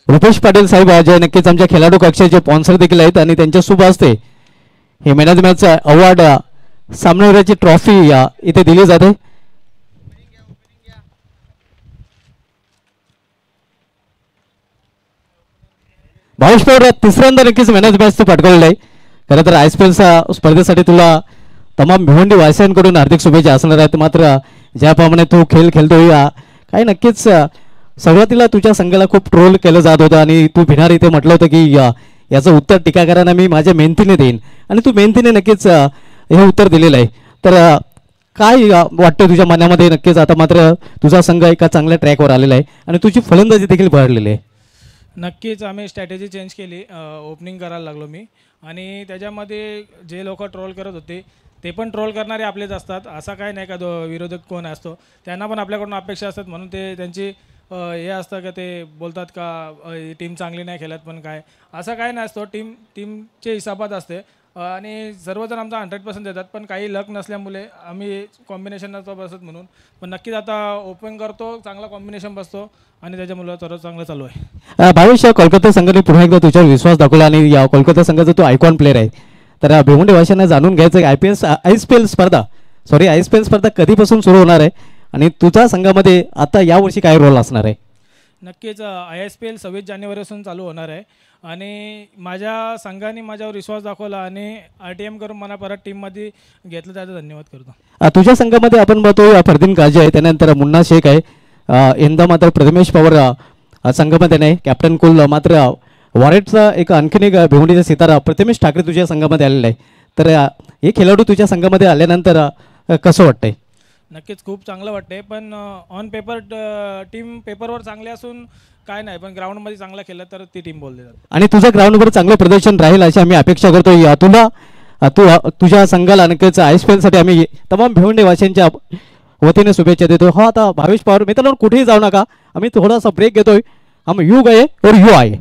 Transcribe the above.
रुपेश पाटील साहेब जे नक्कीच आमच्या खेळाडू कक्षाचे स्पॉन्सर देखील आहेत आणि त्यांच्या शुभ हस्ते हे man of the match award सामनावीराची ट्रॉफी इथे दिली जाते. भावेश पवार तिसऱ्यांदा नक्कीच मॅन ऑफ द मॅच तू पटकावलेला आहे. खरं तर ISPL स्पर्धेसाठी तुला तमाम भिवंडी वासियांकडून हार्दिक शुभेच्छा असणार आहेत. मात्र ज्याप्रमाणे तू खेळ खेळतोय काही नक्कीच सुरुवातीला तुझ्या संघाला खूप ट्रोल केलं जात होतं आणि तू भिनार इथे म्हटलं होतं की याचं उत्तर टीकाकारांना मी माझ्या मेहनतीने देईन आणि तू मेहनतीने नक्कीच हे उत्तर दिलेलं आहे. तर काय वाटतं तुझ्या मनामध्ये नक्कीच आता मात्र तुझा संघ एका चांगल्या ट्रॅकवर आलेला आहे आणि तुझी फलंदाजी देखील बहरलेली आहे. नक्कीच आम्ही स्ट्रॅटेजी चेंज केली. ओपनिंग करायला लागलो मी आणि त्याच्यामध्ये जे लोक ट्रोल करत होते ते पण ट्रोल करणारे आपलेच असतात. असा काय नाही का विरोधक कोण असतो, त्यांना पण आपल्याकडून अपेक्षा असतात म्हणून ते त्यांची हे असतं का ते बोलतात का टीम चांगली नाही खेळत. पण काय असं काय नसतो, टीमचे हिसाबात असते आणि सर्वजण आमचा 100% देतात. पण काही लक नसल्यामुळे आम्ही कॉम्बिनेशन नसतो बसत म्हणून. पण नक्कीच आता ओपन करतो, चांगला कॉम्बिनेशन बसतो आणि त्याच्यामुळे सर्व चांगलं चालू आहे. भावेश कोलकाता संघाने पुन्हा एकदा तुझ्यावर विश्वास दाखवला आणि या कोलकाता संघाचा तो आयकॉन प्लेअर आहे. तर भिवंडी वासियांना जाणून घ्यायचं ISPL स्पर्धा कधीपासून सुरू होणार आहे आणि तुझ्या संघामध्ये आता यावर्षी काय रोल असणार आहे? नक्कीच ISPL 26 जानेवारीपासून चालू होणार आहे आणि माझ्या संघाने माझ्यावर विश्वास दाखवला आणि RTM करून मला परत टीममध्ये घेतलं, त्याचा धन्यवाद करतो. तुझ्या संघामध्ये आपण बघतो फरदीन काझी आहे, त्यानंतर मुन्ना शेख आहे, यंदा मात्र प्रथमेश पवार संघामध्ये नाही, कॅप्टन कुल मात्र वॉरेटचा एक आणखीन एक भिवंडीचा सितारा प्रथमेश ठाकरे तुझ्या संघामध्ये आलेला आहे. तर हे खेळाडू तुझ्या संघामध्ये आल्यानंतर कसं वाटतंय? नक्कीच खूप चांगलं वाटतंय. पण ऑन पेपर टीम पेपरवर चांगले असून काय नाही, पण ग्राउंडमध्ये चांगला केलं तर ती टीम बोलली जाते आणि तुझं ग्राउंडवर चांगलं प्रदर्शन राहील अशी आम्ही अपेक्षा करतोय. तुझ्या संघाला नक्कीच ISPLसाठी आम्ही तमाम भिवंडी वासियांच्या वतीने शुभेच्छा देतो. आता भावेश पवार मित्रांनो कुठेही जाऊ नका, आम्ही थोडासा ब्रेक घेतोय. हम यू गए और यू आए.